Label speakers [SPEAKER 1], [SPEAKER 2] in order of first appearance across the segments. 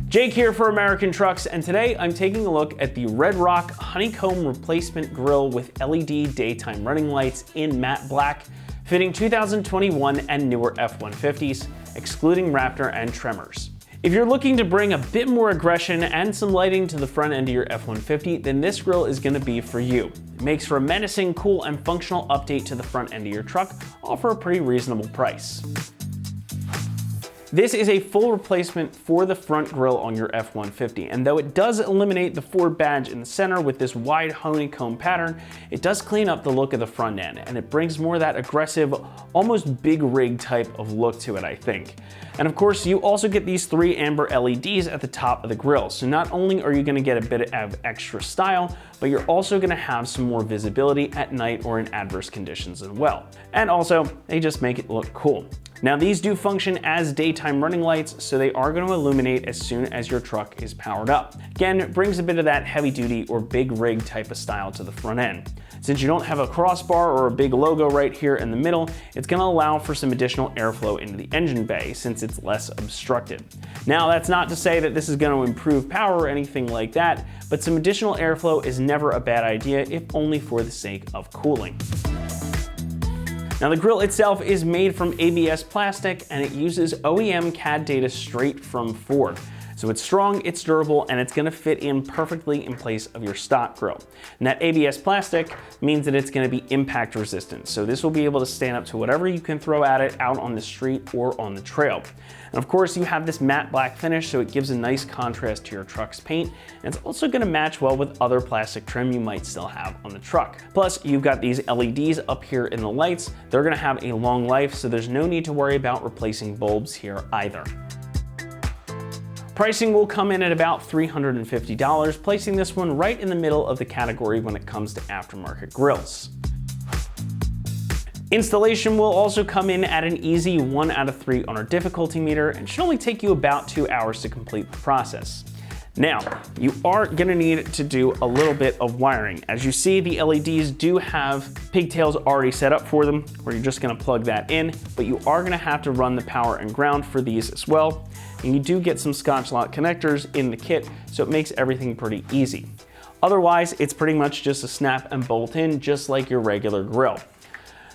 [SPEAKER 1] Jake here for American Trucks, and today I'm taking a look at the Red Rock Honeycomb Replacement Grille with LED daytime running lights in matte black, fitting 2021 and newer F-150s, excluding Raptor and Tremors. If you're looking to bring a bit more aggression and some lighting to the front end of your F-150, then this grille is going to be for you. It makes for a menacing, cool, and functional update to the front end of your truck, all for a pretty reasonable price. This is a full replacement for the front grille on your F-150, and though it does eliminate the Ford badge in the center with this wide honeycomb pattern, it does clean up the look of the front end, and it brings more of that aggressive, almost big rig type of look to it, I think. And of course, you also get these 3 amber LEDs at the top of the grille, so not only are you going to get a bit of extra style, but you're also going to have some more visibility at night or in adverse conditions as well. And also, they just make it look cool. Now these do function as daytime running lights, so they are going to illuminate as soon as your truck is powered up. Again, it brings a bit of that heavy duty or big rig type of style to the front end. Since you don't have a crossbar or a big logo right here in the middle, it's going to allow for some additional airflow into the engine bay since it's less obstructed. Now that's not to say that this is going to improve power or anything like that, but some additional airflow is never a bad idea if only for the sake of cooling. Now the grille itself is made from ABS plastic and it uses OEM CAD data straight from Ford. So it's strong, it's durable, and it's gonna fit in perfectly in place of your stock grille. And that ABS plastic means that it's gonna be impact resistant. So this will be able to stand up to whatever you can throw at it out on the street or on the trail. And of course you have this matte black finish, so it gives a nice contrast to your truck's paint. And it's also gonna match well with other plastic trim you might still have on the truck. Plus you've got these LEDs up here in the lights. They're gonna have a long life, so there's no need to worry about replacing bulbs here either. Pricing will come in at about $350, placing this one right in the middle of the category when it comes to aftermarket grilles. Installation will also come in at an easy 1 out of 3 on our difficulty meter and should only take you about 2 hours to complete the process. Now, you are gonna need to do a little bit of wiring. As you see, the LEDs do have pigtails already set up for them, where you're just gonna plug that in, but you are gonna have to run the power and ground for these as well. And you do get some Scotch-Lock connectors in the kit, so it makes everything pretty easy. Otherwise, it's pretty much just a snap and bolt in, just like your regular grille.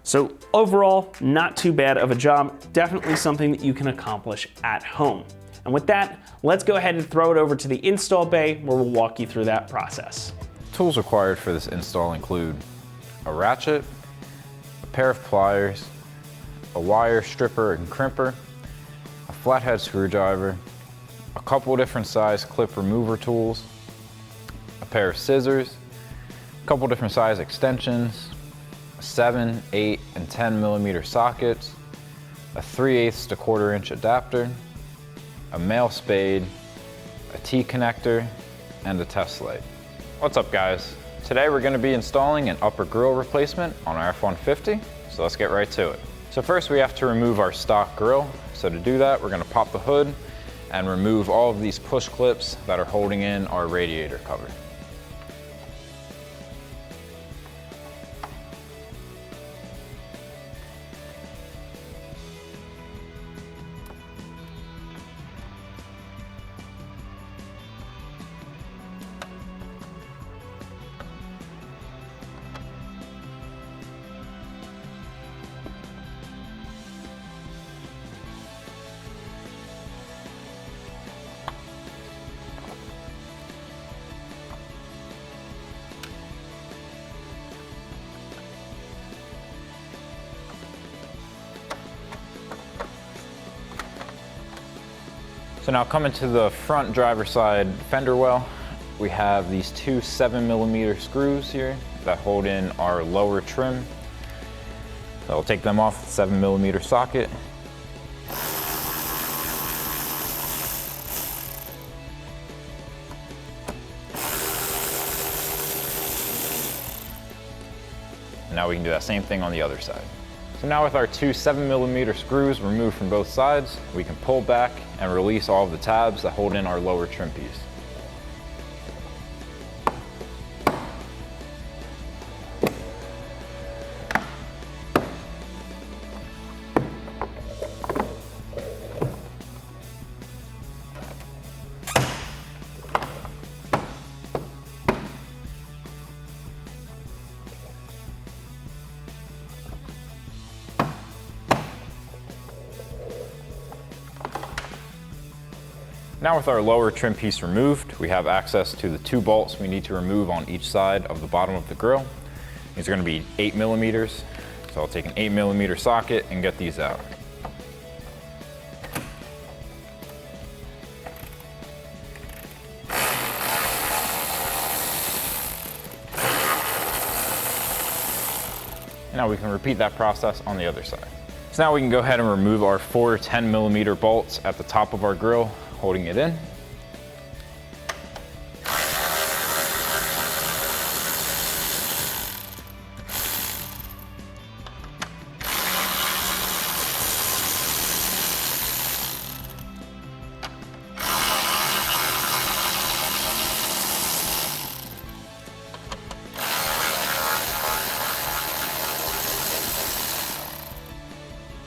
[SPEAKER 1] So overall, not too bad of a job, definitely something that you can accomplish at home. And with that, let's go ahead and throw it over to the install bay where we'll walk you through that process.
[SPEAKER 2] Tools required for this install include a ratchet, a pair of pliers, a wire stripper and crimper, a flathead screwdriver, a couple different size clip remover tools, a pair of scissors, a couple different size extensions, 7, 8, and 10 millimeter sockets, a 3/8 to 1/4 inch adapter, a male spade, a T-connector, and a test light. What's up guys? Today we're going to be installing an upper grille replacement on our F-150, so let's get right to it. So first we have to remove our stock grille. So to do that, we're going to pop the hood and remove all of these push clips that are holding in our radiator cover. So now coming to the front driver side fender well, we have these 2 7mm screws here that hold in our lower trim. So I'll take them off the 7mm socket. And now we can do that same thing on the other side. So now with our 2 7mm screws removed from both sides, we can pull back and release all of the tabs that hold in our lower trim piece. Now with our lower trim piece removed, we have access to the 2 bolts we need to remove on each side of the bottom of the grill. These are going to be 8 millimeters. So I'll take an 8mm socket and get these out. Now we can repeat that process on the other side. So now we can go ahead and remove our 4 10mm bolts at the top of our grill, holding it in.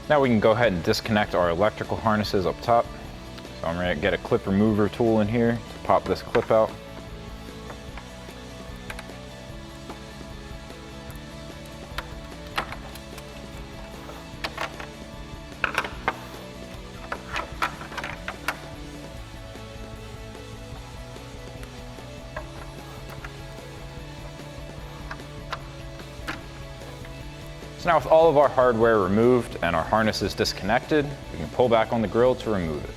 [SPEAKER 2] Now we can go ahead and disconnect our electrical harnesses up top. So I'm going to get a clip remover tool in here to pop this clip out. So now with all of our hardware removed and our harnesses disconnected, we can pull back on the grill to remove it.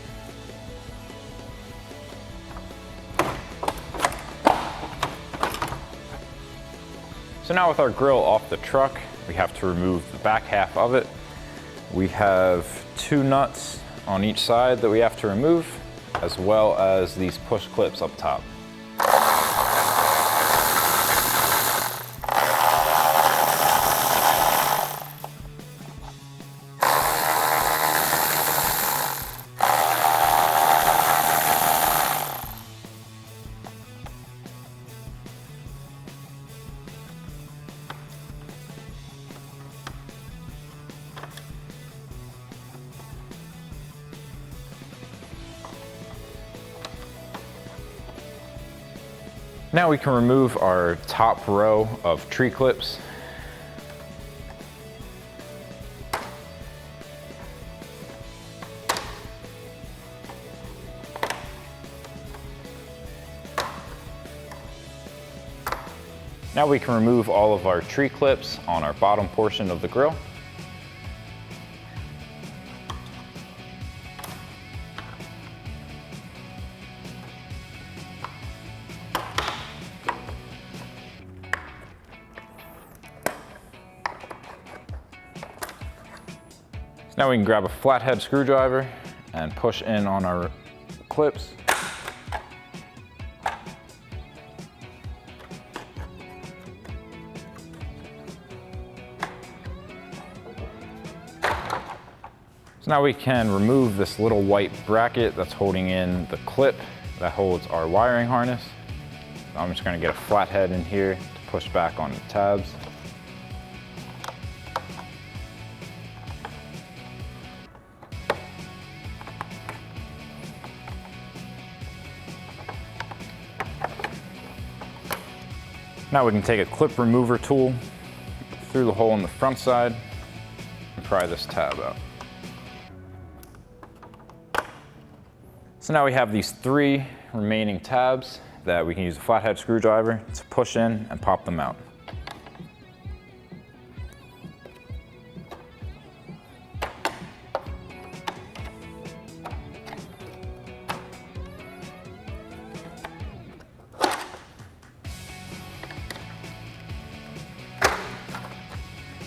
[SPEAKER 2] So now with our grill off the truck, we have to remove the back half of it. We have 2 nuts on each side that we have to remove, as well as these push clips up top. Now we can remove our top row of tree clips. Now we can remove all of our tree clips on our bottom portion of the grill. Now we can grab a flathead screwdriver and push in on our clips. So now we can remove this little white bracket that's holding in the clip that holds our wiring harness. So I'm just going to get a flathead in here to push back on the tabs. Now we can take a clip remover tool through the hole in the front side and pry this tab out. So now we have these 3 remaining tabs that we can use a flathead screwdriver to push in and pop them out.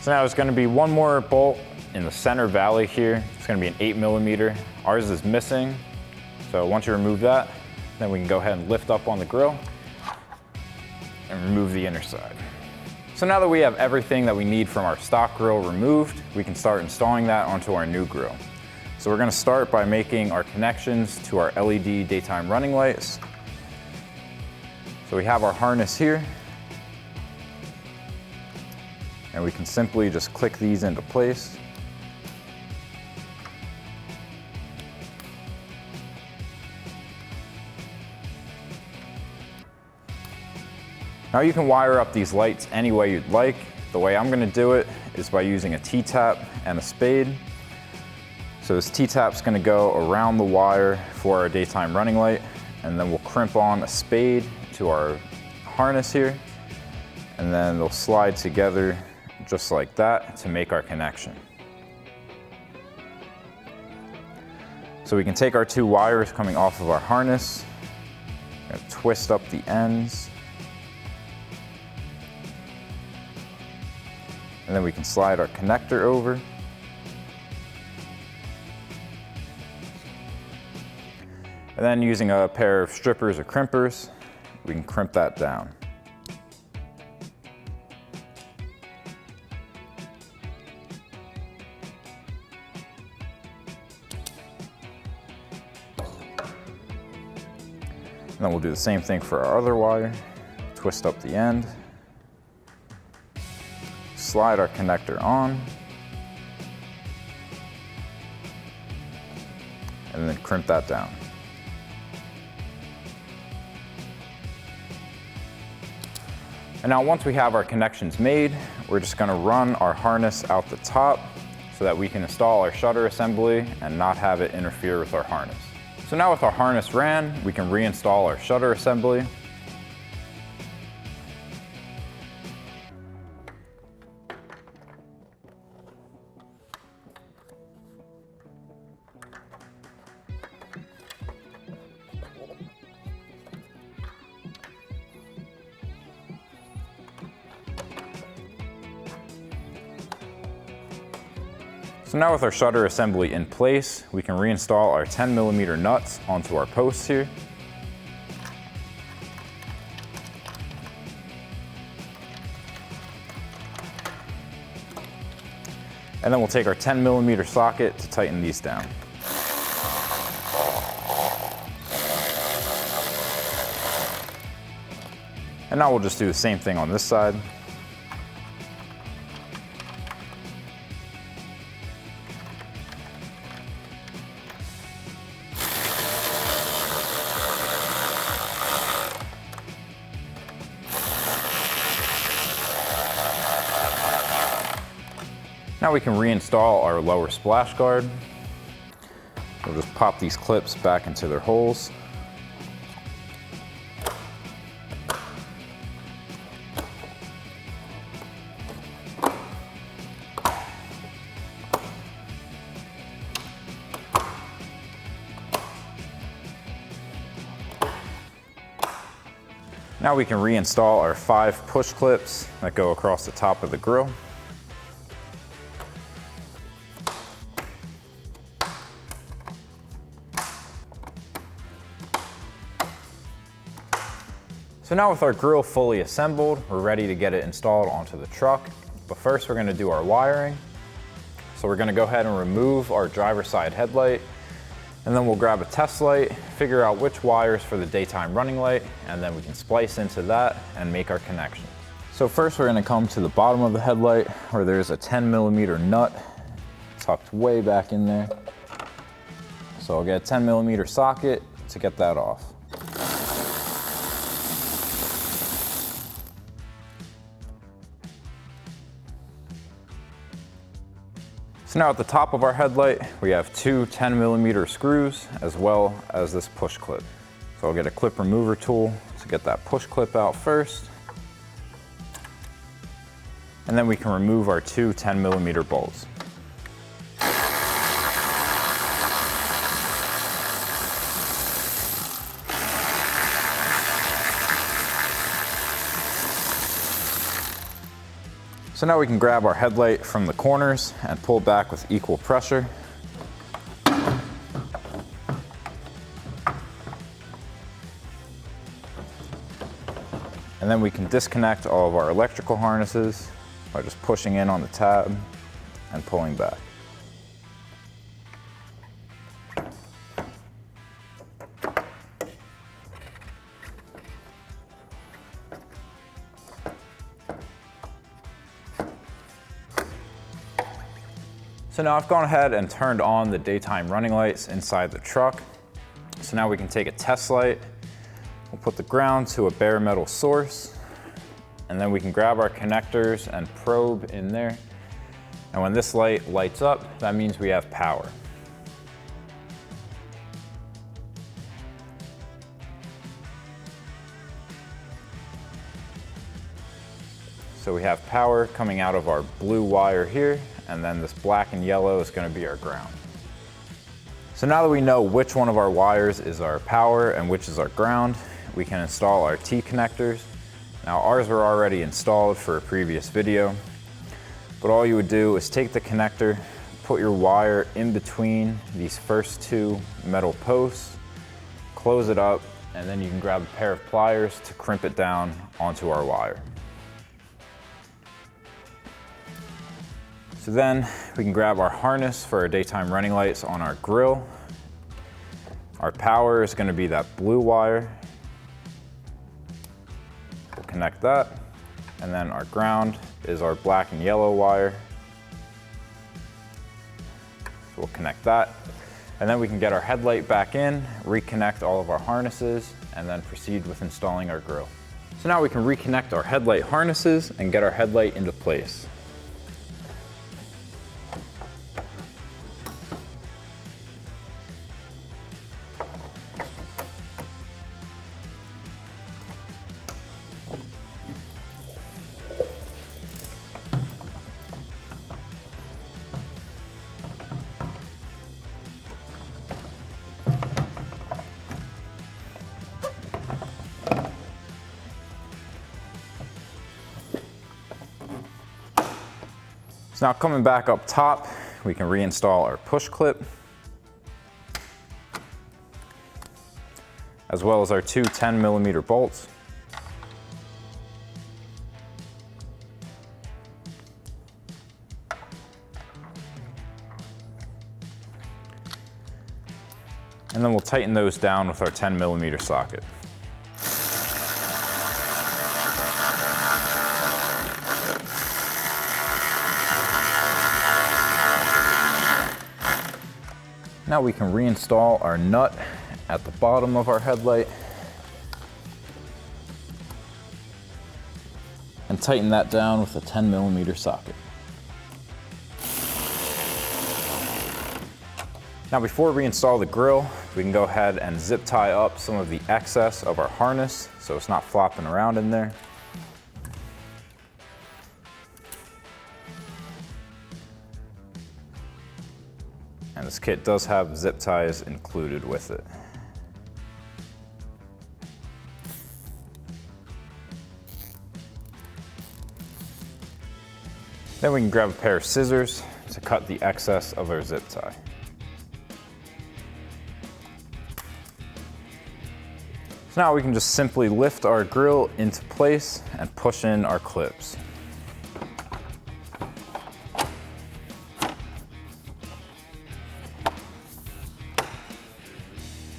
[SPEAKER 2] So now there's going to be one more bolt in the center valley here. It's going to be an 8mm. Ours is missing. So once you remove that, then we can go ahead and lift up on the grill and remove the inner side. So now that we have everything that we need from our stock grill removed, we can start installing that onto our new grill. So we're going to start by making our connections to our LED daytime running lights. So we have our harness here. And we can simply just click these into place. Now you can wire up these lights any way you'd like. The way I'm going to do it is by using a T-tap and a spade. So this T-tap's gonna go around the wire for our daytime running light, and then we'll crimp on a spade to our harness here, and then they'll slide together just like that to make our connection. So we can take our two wires coming off of our harness, and twist up the ends, and then we can slide our connector over. And then using a pair of strippers or crimpers, we can crimp that down. And then we'll do the same thing for our other wire. Twist up the end, slide our connector on, and then crimp that down. And now once we have our connections made, we're just gonna run our harness out the top so that we can install our shutter assembly and not have it interfere with our harness. So now with our harness ran, we can reinstall our shutter assembly. So now with our shutter assembly in place, we can reinstall our 10mm nuts onto our posts here. And then we'll take our 10mm socket to tighten these down. And now we'll just do the same thing on this side. Now we can reinstall our lower splash guard. We'll just pop these clips back into their holes. Now we can reinstall our 5 push clips that go across the top of the grill. So now with our grill fully assembled, we're ready to get it installed onto the truck. But first we're gonna do our wiring. So we're gonna go ahead and remove our driver's side headlight, and then we'll grab a test light, figure out which wires for the daytime running light, and then we can splice into that and make our connection. So first we're gonna come to the bottom of the headlight where there's a 10mm nut tucked way back in there. So I'll get a 10mm socket to get that off. So now at the top of our headlight, we have 2 10mm screws as well as this push clip. So I'll get a clip remover tool to get that push clip out first. And then we can remove our 2 10mm bolts. So now we can grab our headlight from the corners and pull back with equal pressure. And then we can disconnect all of our electrical harnesses by just pushing in on the tab and pulling back. So now I've gone ahead and turned on the daytime running lights inside the truck. So now we can take a test light, we'll put the ground to a bare metal source, and then we can grab our connectors and probe in there. And when this light lights up, that means we have power. So we have power coming out of our blue wire here, and then this black and yellow is going to be our ground. So now that we know which one of our wires is our power and which is our ground, we can install our T connectors. Now ours were already installed for a previous video, but all you would do is take the connector, put your wire in between these first two metal posts, close it up, and then you can grab a pair of pliers to crimp it down onto our wire. So then we can grab our harness for our daytime running lights on our grill. Our power is going to be that blue wire. We'll connect that. And then our ground is our black and yellow wire. So we'll connect that. And then we can get our headlight back in, reconnect all of our harnesses, and then proceed with installing our grill. So now we can reconnect our headlight harnesses and get our headlight into place. So now coming back up top, we can reinstall our push clip, as well as our two 10mm bolts. And then we'll tighten those down with our 10mm socket. Now we can reinstall our nut at the bottom of our headlight and tighten that down with a 10mm socket. Now before we install the grill, we can go ahead and zip tie up some of the excess of our harness so it's not flopping around in there. And this kit does have zip ties included with it. Then we can grab a pair of scissors to cut the excess of our zip tie. So now we can just simply lift our grill into place and push in our clips.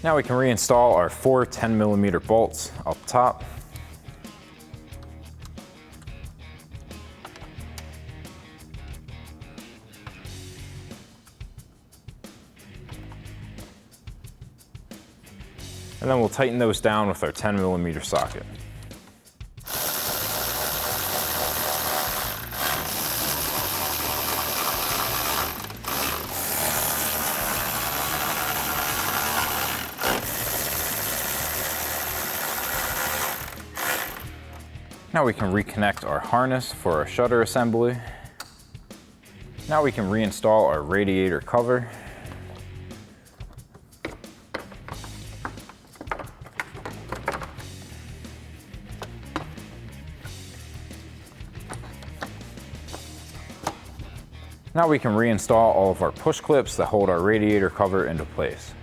[SPEAKER 2] Now we can reinstall our four 10mm bolts up top. And then we'll tighten those down with our 10mm socket. Now we can reconnect our harness for our shutter assembly. Now we can reinstall our radiator cover. Now we can reinstall all of our push clips that hold our radiator cover into place.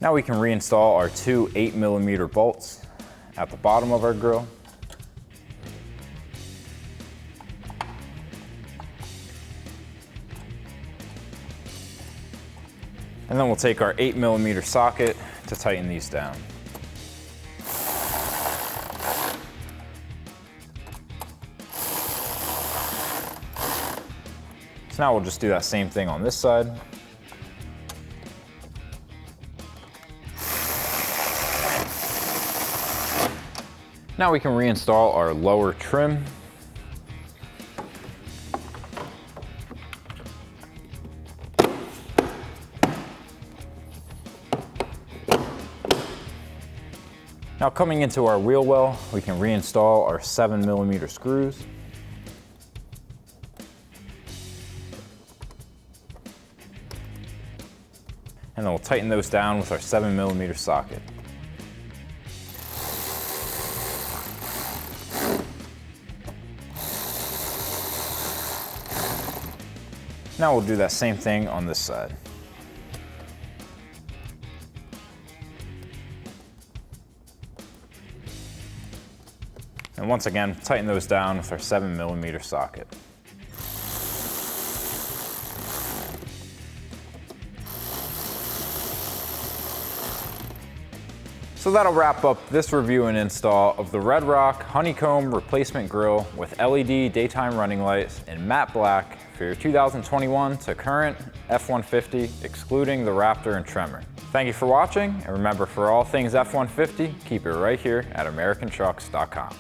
[SPEAKER 2] Now we can reinstall our two 8mm bolts at the bottom of our grill. And then we'll take our 8mm socket to tighten these down. So now we'll just do that same thing on this side. Now we can reinstall our lower trim. Now coming into our wheel well, we can reinstall our 7mm screws. And then we'll tighten those down with our 7mm socket. Now we'll do that same thing on this side. And once again, tighten those down with our 7mm socket. So that'll wrap up this review and install of the Red Rock Honeycomb Replacement Grill with LED daytime running lights in matte black for your 2021 to current F-150, excluding the Raptor and Tremor. Thank you for watching, and remember, for all things F-150, keep it right here at AmericanTrucks.com.